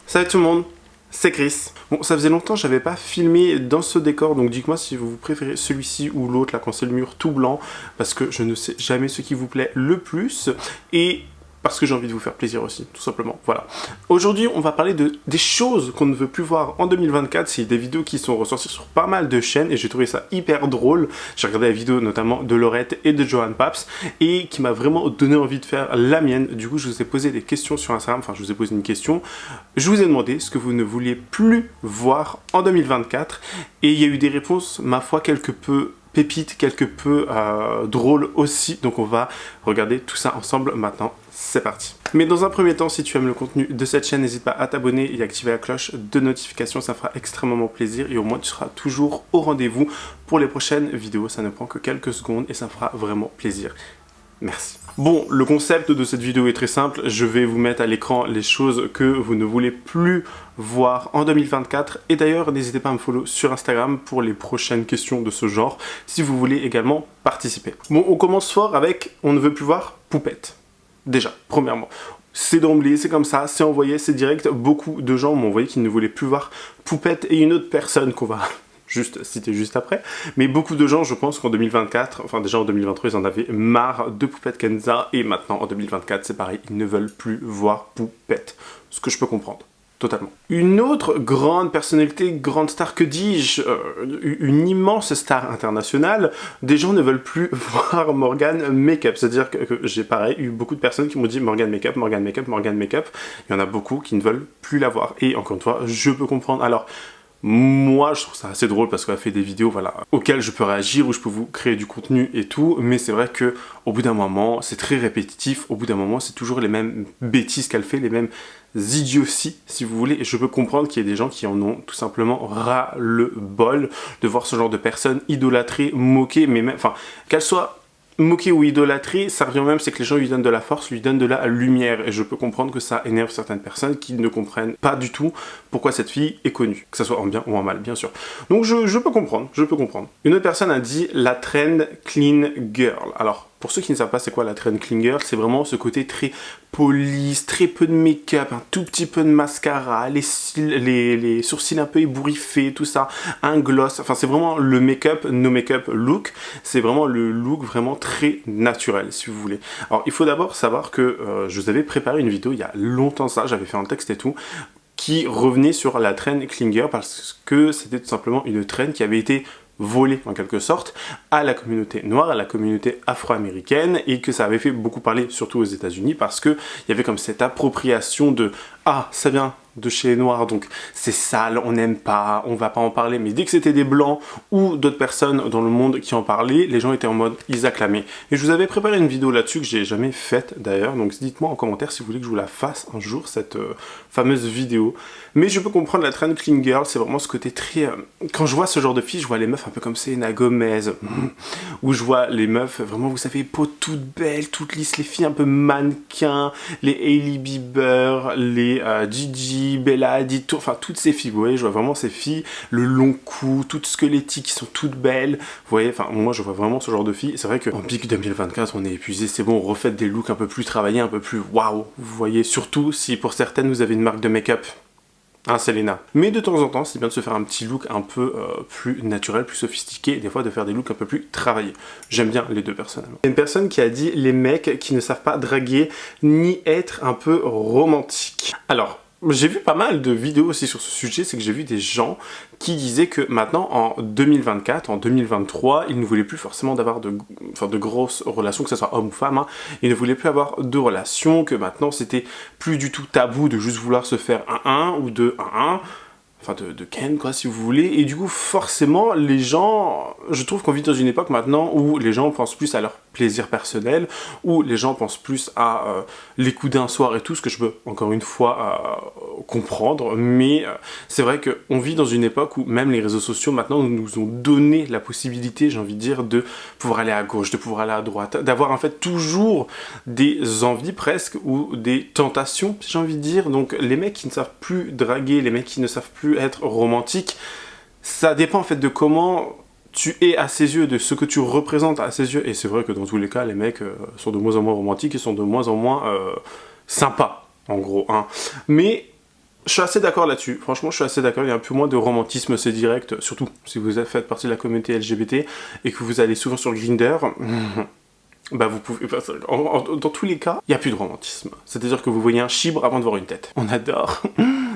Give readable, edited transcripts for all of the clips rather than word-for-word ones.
Salut tout le monde, c'est Chris. Bon, ça faisait longtemps que j'avais pas filmé dans ce décor, donc dites-moi si vous préférez celui-ci ou l'autre, là, quand c'est le mur tout blanc, parce que je ne sais jamais ce qui vous plaît le plus, et parce que j'ai envie de vous faire plaisir aussi, tout simplement, voilà. Aujourd'hui, on va parler des choses qu'on ne veut plus voir en 2024, c'est des vidéos qui sont ressorties sur pas mal de chaînes, et j'ai trouvé ça hyper drôle. J'ai regardé la vidéo notamment de Laurette et de Johan Paps, et qui m'a vraiment donné envie de faire la mienne. Du coup, je vous ai posé des questions sur Instagram, enfin, je vous ai posé une question. Je vous ai demandé ce que vous ne vouliez plus voir en 2024, et il y a eu des réponses, ma foi, quelque peu pépites, quelque peu drôles aussi, donc on va regarder tout ça ensemble maintenant. C'est parti. Mais dans un premier temps, si tu aimes le contenu de cette chaîne, n'hésite pas à t'abonner et à activer la cloche de notification, ça fera extrêmement plaisir et au moins tu seras toujours au rendez-vous pour les prochaines vidéos. Ça ne prend que quelques secondes et ça me fera vraiment plaisir. Merci. Bon, le concept de cette vidéo est très simple. Je vais vous mettre à l'écran les choses que vous ne voulez plus voir en 2024. Et d'ailleurs, n'hésitez pas à me follow sur Instagram pour les prochaines questions de ce genre, si vous voulez également participer. Bon, on commence fort avec « On ne veut plus voir Poupette ». Déjà, premièrement. C'est d'emblée, c'est comme ça, c'est envoyé, c'est direct. Beaucoup de gens m'ont envoyé qu'ils ne voulaient plus voir Poupette et une autre personne qu'on va juste citer juste après. Mais beaucoup de gens, je pense qu'en 2024, enfin déjà en 2023, ils en avaient marre de Poupette Kenza. Et maintenant, en 2024, c'est pareil, ils ne veulent plus voir Poupette. Ce que je peux comprendre. Totalement. Une autre grande personnalité, grande star, que dis-je, une immense star internationale, des gens ne veulent plus voir Morgan Makeup. C'est-à-dire que j'ai pareil, eu beaucoup de personnes qui m'ont dit Morgan Makeup, Morgan Makeup, Morgan Makeup. Il y en a beaucoup qui ne veulent plus la voir. Et encore une fois, je peux comprendre. Alors, moi, je trouve ça assez drôle parce qu'elle a fait des vidéos, voilà, auxquelles je peux réagir, où je peux vous créer du contenu et tout, mais c'est vrai que au bout d'un moment, c'est très répétitif, au bout d'un moment, c'est toujours les mêmes bêtises qu'elle fait, les mêmes idioties, si vous voulez, et je peux comprendre qu'il y ait des gens qui en ont tout simplement ras le bol de voir ce genre de personnes idolâtrées, moquées, mais même, enfin, qu'elles soient moquer ou idolâtrer, ça revient même, c'est que les gens lui donnent de la force, lui donnent de la lumière, et je peux comprendre que ça énerve certaines personnes qui ne comprennent pas du tout pourquoi cette fille est connue, que ce soit en bien ou en mal, bien sûr. Donc je peux comprendre, je peux comprendre. Une autre personne a dit la trend clean girl. Alors, pour ceux qui ne savent pas c'est quoi la trend clean girl, c'est vraiment ce côté très police, très peu de make-up, un tout petit peu de mascara, les sourcils un peu ébouriffés, tout ça, un gloss, enfin c'est vraiment le make-up, no make-up look, c'est vraiment le look vraiment très naturel si vous voulez. Alors il faut d'abord savoir que je vous avais préparé une vidéo il y a longtemps ça, j'avais fait un texte et tout, qui revenait sur la trend clean girl parce que c'était tout simplement une trend qui avait été volé en quelque sorte à la communauté noire, à la communauté afro-américaine et que ça avait fait beaucoup parler surtout aux États-Unis parce que il y avait comme cette appropriation de ah ça vient de chez les noirs donc c'est sale, on n'aime pas, on va pas en parler, mais dès que c'était des blancs ou d'autres personnes dans le monde qui en parlaient, les gens étaient en mode ils acclamaient. Et je vous avais préparé une vidéo là-dessus que j'ai jamais faite d'ailleurs, donc dites-moi en commentaire si vous voulez que je vous la fasse un jour cette fameuse vidéo. Mais je peux comprendre la trend clean girl, c'est vraiment ce côté très quand je vois ce genre de filles, je vois les meufs un peu comme Selena Gomez, où je vois les meufs vraiment, vous savez, peau toute belle, toute lisse, les filles un peu mannequins, les Hailey Bieber, les Gigi, Bella Hadid, enfin toutes ces filles, vous voyez, je vois vraiment ces filles, le long cou, toutes squelettiques, qui sont toutes belles, vous voyez, enfin moi je vois vraiment ce genre de filles. C'est vrai qu'en pic 2024 on est épuisé, c'est bon, on refait des looks un peu plus travaillés, un peu plus waouh, vous voyez, surtout si pour certaines vous avez une marque de make-up. Hein, Selena. Mais de temps en temps, c'est bien de se faire un petit look un peu plus naturel, plus sophistiqué, et des fois de faire des looks un peu plus travaillés. J'aime bien les deux personnellement. Il y a une personne qui a dit les mecs qui ne savent pas draguer ni être un peu romantiques. Alors, j'ai vu pas mal de vidéos aussi sur ce sujet, c'est que j'ai vu des gens qui disaient que maintenant, en 2024, en 2023, ils ne voulaient plus forcément d'avoir de grosses relations, que ce soit homme ou femme, hein. Ils ne voulaient plus avoir de relations, que maintenant c'était plus du tout tabou de juste vouloir se faire un 1 ou de 1-1, enfin de Ken quoi si vous voulez, et du coup forcément les gens, je trouve qu'on vit dans une époque maintenant où les gens pensent plus à leur plaisir personnel, où les gens pensent plus à les coups d'un soir et tout, ce que je peux encore une fois comprendre, mais c'est vrai qu'on vit dans une époque où même les réseaux sociaux maintenant nous ont donné la possibilité, j'ai envie de dire, de pouvoir aller à gauche, de pouvoir aller à droite, d'avoir en fait toujours des envies presque, ou des tentations, j'ai envie de dire. Donc les mecs qui ne savent plus draguer, les mecs qui ne savent plus être romantiques, ça dépend en fait de comment tu es à ses yeux, de ce que tu représentes à ses yeux, et c'est vrai que dans tous les cas, les mecs sont de moins en moins romantiques et sont de moins en moins sympas. en gros, hein. Mais je suis assez d'accord là-dessus, franchement je suis assez d'accord, il y a un peu moins de romantisme, c'est direct, surtout si vous faites partie de la communauté LGBT et que vous allez souvent sur Grindr, bah vous pouvez, dans tous les cas, il n'y a plus de romantisme. C'est-à-dire que vous voyez un chibre avant de voir une tête. On adore,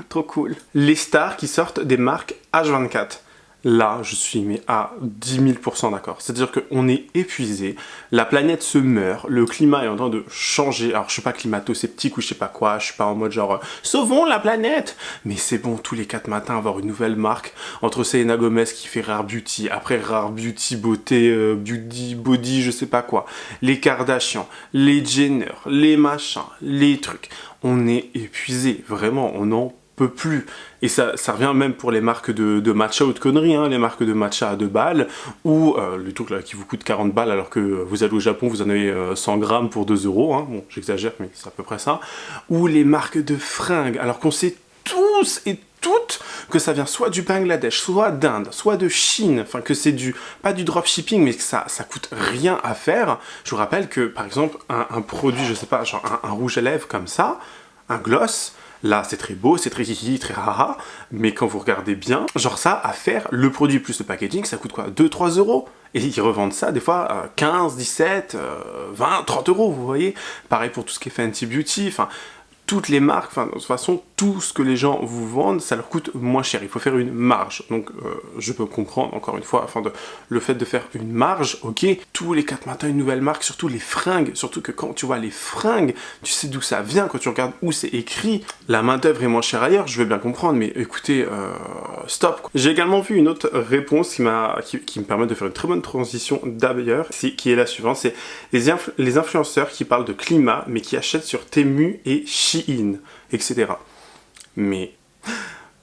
trop cool. Les stars qui sortent des marques H24. Là, je suis mais à 10 000% d'accord. C'est-à-dire qu'on est épuisé, la planète se meurt, le climat est en train de changer. Alors, je suis pas climato-sceptique ou je sais pas quoi, je suis pas en mode genre sauvons la planète. Mais c'est bon, tous les 4 matins, avoir une nouvelle marque. Entre Selena Gomez qui fait Rare Beauty, après Rare Beauty Beauté, Beauty Body, je sais pas quoi. Les Kardashian, les Jenner, les machins, les trucs. On est épuisé, vraiment, on en peut plus. Et ça revient même pour les marques de matcha ou de conneries, hein, les marques de matcha à 2 balles, ou le truc là qui vous coûte 40 balles alors que vous allez au Japon, vous en avez 100 grammes pour 2 euros, hein, bon j'exagère mais c'est à peu près ça, ou les marques de fringues, alors qu'on sait tous et toutes que ça vient soit du Bangladesh, soit d'Inde, soit de Chine, enfin que c'est pas du dropshipping, mais que ça coûte rien à faire. Je vous rappelle que par exemple un produit, je sais pas, genre un rouge à lèvres comme ça, un gloss, là, c'est très beau, c'est très hihi, très haha, mais quand vous regardez bien, genre ça, à faire, le produit plus le packaging, ça coûte quoi, 2-3 euros? Et ils revendent ça, des fois, 15, 17, 20, 30 euros, vous voyez? Pareil pour tout ce qui est Fenty Beauty, enfin, toutes les marques, enfin, de toute façon, tout ce que les gens vous vendent, ça leur coûte moins cher. Il faut faire une marge. Donc, je peux comprendre, encore une fois, le fait de faire une marge, ok, tous les 4 matins, une nouvelle marque, surtout les fringues, surtout que quand tu vois les fringues, tu sais d'où ça vient, quand tu regardes où c'est écrit, la main-d'œuvre est moins chère ailleurs, je veux bien comprendre, mais écoutez, stop, quoi. J'ai également vu une autre réponse qui me permet de faire une très bonne transition d'ailleurs, qui est la suivante, c'est les influenceurs qui parlent de climat, mais qui achètent sur Temu et Shein, etc. Mais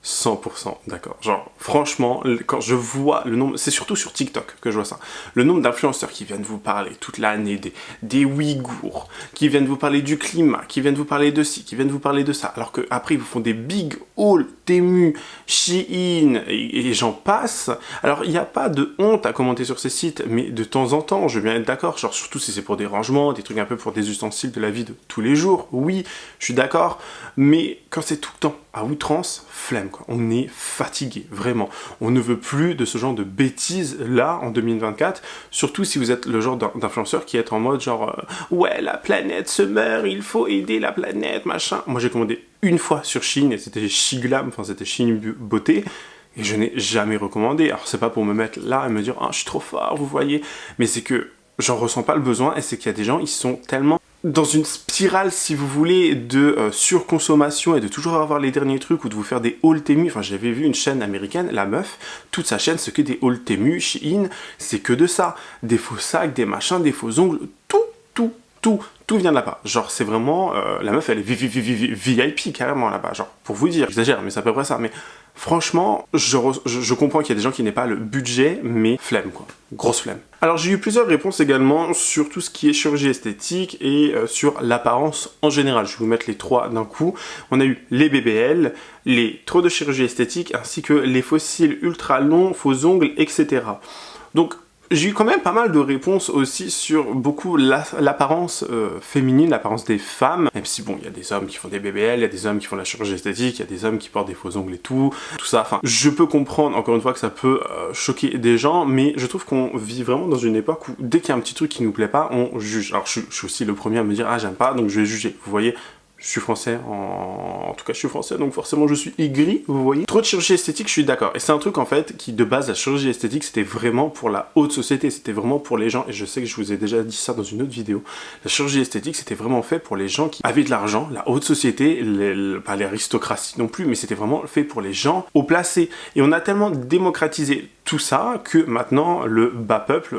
100% d'accord. Genre, franchement, quand je vois le nombre, c'est surtout sur TikTok que je vois ça, le nombre d'influenceurs qui viennent vous parler toute l'année des Ouïghours, qui viennent vous parler du climat, qui viennent vous parler de ci, qui viennent vous parler de ça, alors qu'après ils vous font des big hauls, Temu, Shein, et j'en passe. Alors, il n'y a pas de honte à commenter sur ces sites, mais de temps en temps, je veux bien être d'accord, genre surtout si c'est pour des rangements, des trucs un peu pour des ustensiles de la vie de tous les jours, oui, je suis d'accord, mais quand c'est tout le temps, à outrance, flemme quoi. On est fatigué, vraiment. On ne veut plus de ce genre de bêtises là en 2024, surtout si vous êtes le genre d'influenceur qui est en mode genre ouais la planète se meurt, il faut aider la planète, machin. Moi j'ai commandé une fois sur Shein et c'était Shiglam, enfin c'était Shein Beauté. Et je n'ai jamais recommandé. Alors c'est pas pour me mettre là et me dire ah je suis trop fort, vous voyez, mais c'est que j'en ressens pas le besoin et c'est qu'il y a des gens, ils sont tellement dans une spirale, si vous voulez, de surconsommation et de toujours avoir les derniers trucs ou de vous faire des hauls Temu. Enfin, j'avais vu une chaîne américaine, la meuf, toute sa chaîne, c'est que des hauls Temu, Shein, c'est que de ça. Des faux sacs, des machins, des faux ongles, tout vient de là-bas. Genre, c'est vraiment... la meuf, elle est VIP carrément là-bas. Genre, pour vous dire, j'exagère, mais c'est à peu près ça. Mais franchement, je comprends qu'il y a des gens qui n'aient pas le budget, mais flemme, quoi. Grosse flemme. Alors, j'ai eu plusieurs réponses également sur tout ce qui est chirurgie esthétique et sur l'apparence en général. Je vais vous mettre les 3 d'un coup. On a eu les BBL, les trop de chirurgie esthétique, ainsi que les fossiles ultra longs, faux ongles, etc. Donc, j'ai eu quand même pas mal de réponses aussi sur beaucoup l'apparence féminine, l'apparence des femmes. Même si bon, il y a des hommes qui font des BBL, il y a des hommes qui font de la chirurgie esthétique, il y a des hommes qui portent des faux ongles et tout ça. Enfin, je peux comprendre encore une fois que ça peut choquer des gens, mais je trouve qu'on vit vraiment dans une époque où dès qu'il y a un petit truc qui nous plaît pas, on juge. Alors je suis aussi le premier à me dire ah j'aime pas, donc je vais juger. Vous voyez. Je suis français, en tout cas je suis français, donc forcément je suis aigri, vous voyez. Trop de chirurgie esthétique, je suis d'accord. Et c'est un truc en fait qui de base, la chirurgie esthétique, c'était vraiment pour la haute société, c'était vraiment pour les gens, et je sais que je vous ai déjà dit ça dans une autre vidéo, la chirurgie esthétique c'était vraiment fait pour les gens qui avaient de l'argent, la haute société, pas l'aristocratie non plus, mais c'était vraiment fait pour les gens haut placés. Et on a tellement démocratisé tout ça que maintenant le bas peuple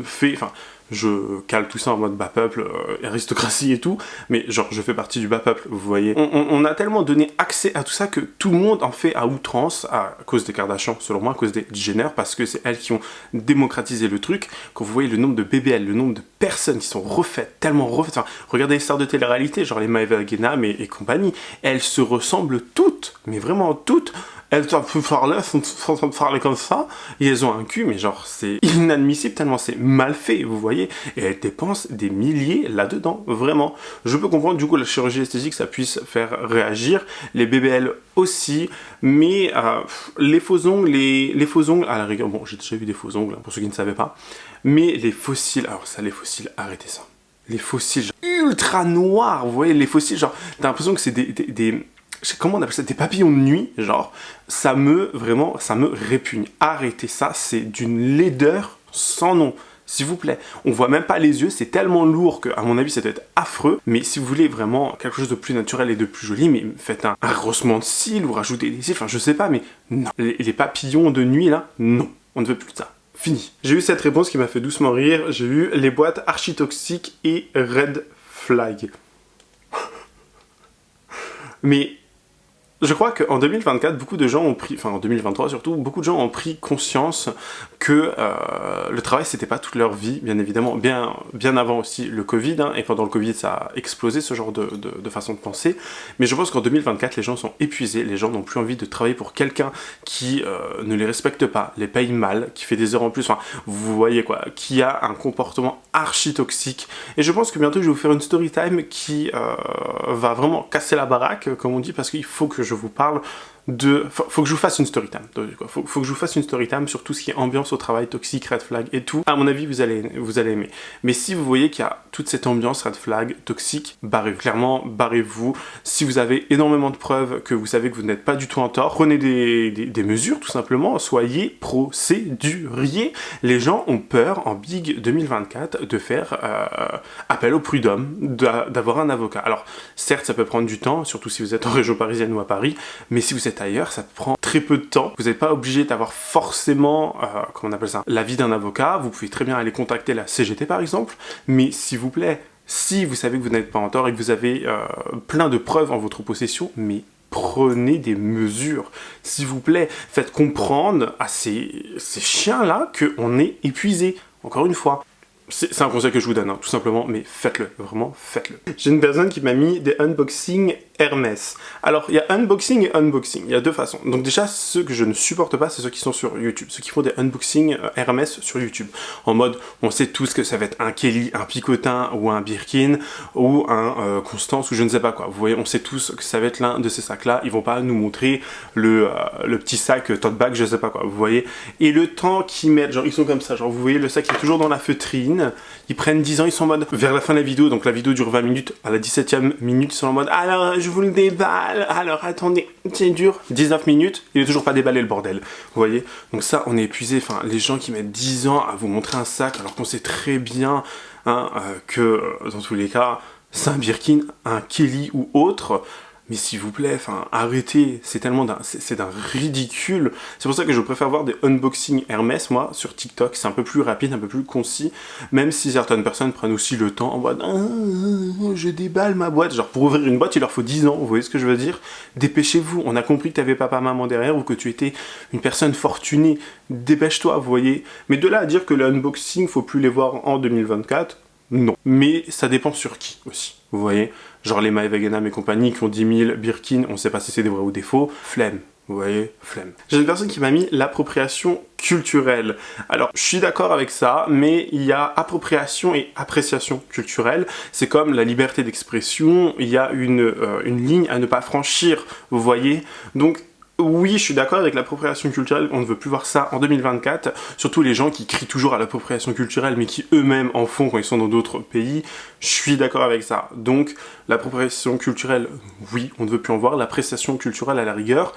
fait... Enfin, je cale tout ça en mode bas peuple, aristocratie et tout, mais genre je fais partie du bas peuple, vous voyez. On a tellement donné accès à tout ça que tout le monde en fait à outrance, à cause des Kardashian, selon moi, à cause des Jenner, parce que c'est elles qui ont démocratisé le truc. Quand vous voyez le nombre de BBL, le nombre de personnes qui sont refaites, tellement refaites, enfin, regardez les stars de télé-réalité, genre les Maëva Guénam et compagnie, elles se ressemblent toutes, mais vraiment toutes, elles sont en train de parler comme ça, et elles ont un cul, mais genre, c'est inadmissible tellement c'est mal fait, vous voyez, et elles dépensent des milliers là-dedans, vraiment. Je peux comprendre, du coup, la chirurgie esthétique, ça puisse faire réagir, les BBL aussi, mais les faux ongles, les faux ongles, à la rigueur, bon, j'ai déjà vu des faux ongles, hein, pour ceux qui ne savaient pas, mais les fossiles, alors ça, les fossiles, arrêtez ça. Les fossiles genre, ultra noirs, vous voyez, les fossiles, genre, t'as l'impression que c'est comment on appelle ça, des papillons de nuit, genre, ça me répugne. Arrêtez ça, c'est d'une laideur sans nom. S'il vous plaît, on voit même pas les yeux, c'est tellement lourd que, à mon avis, ça doit être affreux. Mais si vous voulez vraiment quelque chose de plus naturel et de plus joli, mais faites un grossement de cils ou rajoutez des cils, enfin je sais pas, mais non. Les papillons de nuit là, non, on ne veut plus de ça. Fini. J'ai eu cette réponse qui m'a fait doucement rire. J'ai eu les boîtes architoxiques et red flag. Mais je crois qu'en 2024, beaucoup de gens ont pris, enfin en 2023 surtout, beaucoup de gens ont pris conscience que le travail c'était pas toute leur vie, bien évidemment, bien avant aussi le Covid, hein, et pendant le Covid ça a explosé ce genre de façon de penser, mais je pense qu'en 2024 les gens sont épuisés, les gens n'ont plus envie de travailler pour quelqu'un qui ne les respecte pas, les paye mal, qui fait des heures en plus, enfin vous voyez quoi, qui a un comportement archi toxique, et je pense que bientôt je vais vous faire une story time qui va vraiment casser la baraque, comme on dit, parce qu'il faut que je vous parle faut que je vous fasse une story time. Faut que je vous fasse une story time sur tout ce qui est ambiance au travail, toxique, red flag et tout. À mon avis, vous allez aimer. Mais si vous voyez qu'il y a toute cette ambiance red flag, toxique, barrez-vous. Clairement, barrez-vous. Si vous avez énormément de preuves que vous savez que vous n'êtes pas du tout en tort, prenez des mesures, tout simplement. Soyez procéduriers. Les gens ont peur, en Big 2024, de faire appel au prud'homme, d'avoir un avocat. Alors, certes, ça peut prendre du temps, surtout si vous êtes en région parisienne ou à Paris, mais si vous êtes ailleurs, ça prend très peu de temps. Vous n'êtes pas obligé d'avoir forcément, comment on appelle ça, l'avis d'un avocat. Vous pouvez très bien aller contacter la CGT par exemple, mais s'il vous plaît, si vous savez que vous n'êtes pas en tort et que vous avez plein de preuves en votre possession, mais prenez des mesures. S'il vous plaît, faites comprendre à ces chiens-là qu'on est épuisé. Encore une fois. C'est un conseil que je vous donne, hein, tout simplement, mais faites-le, vraiment, faites-le. J'ai une personne qui m'a mis des unboxings Hermès. Alors, il y a unboxing et unboxing, il y a deux façons. Donc déjà, ceux que je ne supporte pas, c'est ceux qui sont sur YouTube, ceux qui font des unboxings Hermès sur YouTube. En mode, on sait tous que ça va être un Kelly, un Picotin, ou un Birkin, ou un Constance, ou je ne sais pas quoi. Vous voyez, on sait tous que ça va être l'un de ces sacs-là, ils vont pas nous montrer le petit sac tote bag, je sais pas quoi, vous voyez. Et le temps qu'ils mettent, genre, ils sont comme ça, genre, vous voyez, le sac est toujours dans la feutrine, ils prennent 10 ans, ils sont en mode, vers la fin de la vidéo, donc la vidéo dure 20 minutes, à la 17e minute, ils sont en mode, alors, je vous le déballe, alors attendez, c'est dur, 19 minutes, il est toujours pas déballé le bordel, vous voyez. Donc ça, on est épuisé, enfin, les gens qui mettent 10 ans à vous montrer un sac, alors qu'on sait très bien, hein, que, dans tous les cas, c'est un Birkin, un Kelly ou autre. Mais s'il vous plaît, enfin, arrêtez, c'est d'un ridicule. C'est pour ça que je préfère voir des unboxings Hermès, moi, sur TikTok. C'est un peu plus rapide, un peu plus concis. Même si certaines personnes prennent aussi le temps en mode je déballe ma boîte. Genre, pour ouvrir une boîte, il leur faut 10 ans, vous voyez ce que je veux dire? Dépêchez-vous, on a compris que t'avais papa-maman derrière ou que tu étais une personne fortunée. Dépêche-toi, vous voyez. Mais de là à dire que les unboxings, faut plus les voir en 2024, non. Mais ça dépend sur qui aussi, vous voyez. Genre les Maëva Ganem et compagnie qui ont 10 000 Birkin, on sait pas si c'est des vrais ou des faux, flemme. Vous voyez, flemme. J'ai une personne qui m'a mis l'appropriation culturelle. Alors, je suis d'accord avec ça, mais il y a appropriation et appréciation culturelle. C'est comme la liberté d'expression, il y a une ligne à ne pas franchir, vous voyez. Donc, oui, je suis d'accord avec l'appropriation culturelle, on ne veut plus voir ça en 2024, surtout les gens qui crient toujours à l'appropriation culturelle mais qui eux-mêmes en font quand ils sont dans d'autres pays, je suis d'accord avec ça. Donc l'appropriation culturelle, oui, on ne veut plus en voir, l'appréciation culturelle à la rigueur,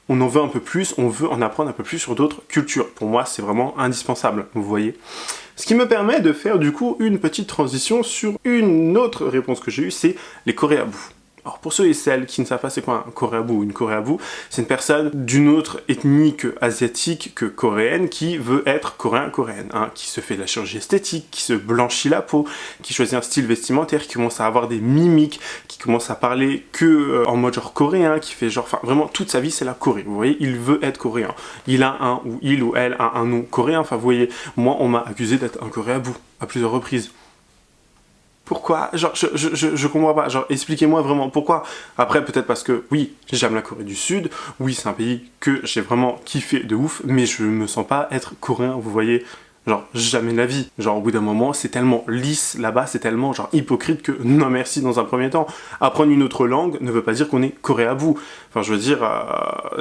on en veut un peu plus, on veut en apprendre un peu plus sur d'autres cultures. Pour moi, c'est vraiment indispensable, vous voyez. Ce qui me permet de faire du coup une petite transition sur une autre réponse que j'ai eue, c'est les coréabous. Alors pour ceux et celles qui ne savent pas c'est quoi un coréabou ou une coréabou, c'est une personne d'une autre ethnie que asiatique que coréenne qui veut être coréenne, hein, qui se fait de la chirurgie esthétique, qui se blanchit la peau, qui choisit un style vestimentaire, qui commence à avoir des mimiques, qui commence à parler que en mode genre coréen, qui fait genre, enfin vraiment toute sa vie c'est la Corée, vous voyez, il veut être coréen. Il a il ou elle a un nom coréen, enfin vous voyez, moi on m'a accusé d'être un coréabou à plusieurs reprises. Pourquoi? Genre, je comprends pas. Genre, expliquez-moi vraiment pourquoi. Après, peut-être parce que, oui, j'aime la Corée du Sud. Oui, c'est un pays que j'ai vraiment kiffé de ouf. Mais je me sens pas être coréen, vous voyez. Genre, jamais de la vie. Genre, au bout d'un moment, c'est tellement lisse là-bas, c'est tellement, genre, hypocrite que non merci dans un premier temps. Apprendre une autre langue ne veut pas dire qu'on est coréen à bout. Enfin, je veux dire,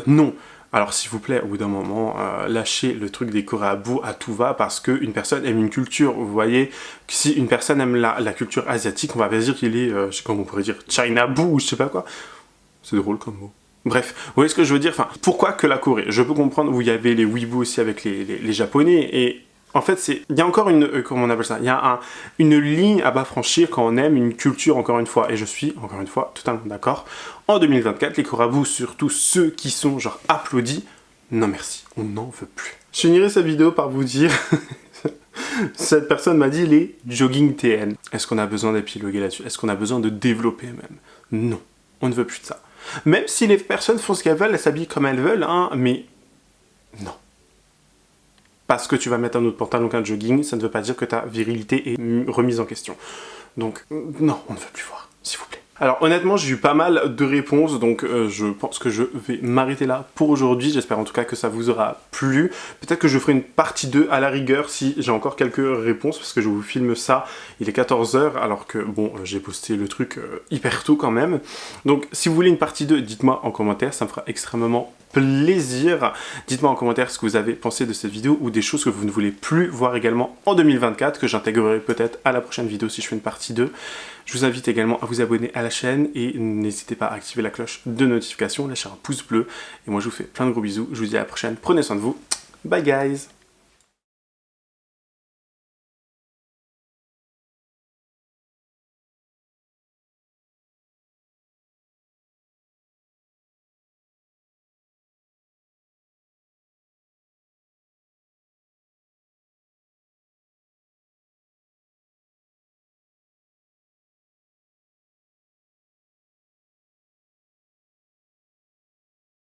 non. Alors s'il vous plaît, au bout d'un moment, lâchez le truc des Coréens à bout à tout va parce qu'une personne aime une culture. Vous voyez, si une personne aime la culture asiatique, on va pas dire qu'il est, je sais comment on pourrait dire, China boo ou je sais pas quoi. C'est drôle comme mot. Bref, vous voyez ce que je veux dire? Enfin, pourquoi que la Corée? Je peux comprendre où il y avait les Weibo aussi avec les Japonais et... En fait, il y a encore une, comment on appelle ça? Il y a une ligne à pas franchir quand on aime une culture, encore une fois. Et je suis, encore une fois, totalement d'accord. En 2024, les Korabous, surtout ceux qui sont, genre, applaudis, non merci, on n'en veut plus. Je finirai cette vidéo par vous dire... Cette personne m'a dit les jogging TN. Est-ce qu'on a besoin d'épiloguer là-dessus? Est-ce qu'on a besoin de développer même? Non, on ne veut plus de ça. Même si les personnes font ce qu'elles veulent, elles s'habillent comme elles veulent, hein, mais... Non. Parce que tu vas mettre un autre pantalon qu'un jogging, ça ne veut pas dire que ta virilité est remise en question. Donc, non, on ne veut plus voir, s'il vous plaît. Alors honnêtement, j'ai eu pas mal de réponses, donc je pense que je vais m'arrêter là pour aujourd'hui. J'espère en tout cas que ça vous aura plu. Peut-être que je ferai une partie 2 à la rigueur si j'ai encore quelques réponses, parce que je vous filme ça, il est 14 h, alors que bon, j'ai posté le truc hyper tôt quand même. Donc si vous voulez une partie 2, dites-moi en commentaire, ça me fera extrêmement plaisir. Dites-moi en commentaire ce que vous avez pensé de cette vidéo ou des choses que vous ne voulez plus voir également en 2024, que j'intégrerai peut-être à la prochaine vidéo si je fais une partie 2. Je vous invite également à vous abonner à la chaîne et n'hésitez pas à activer la cloche de notification, lâcher un pouce bleu. Et moi je vous fais plein de gros bisous, je vous dis à la prochaine, prenez soin de vous, bye guys!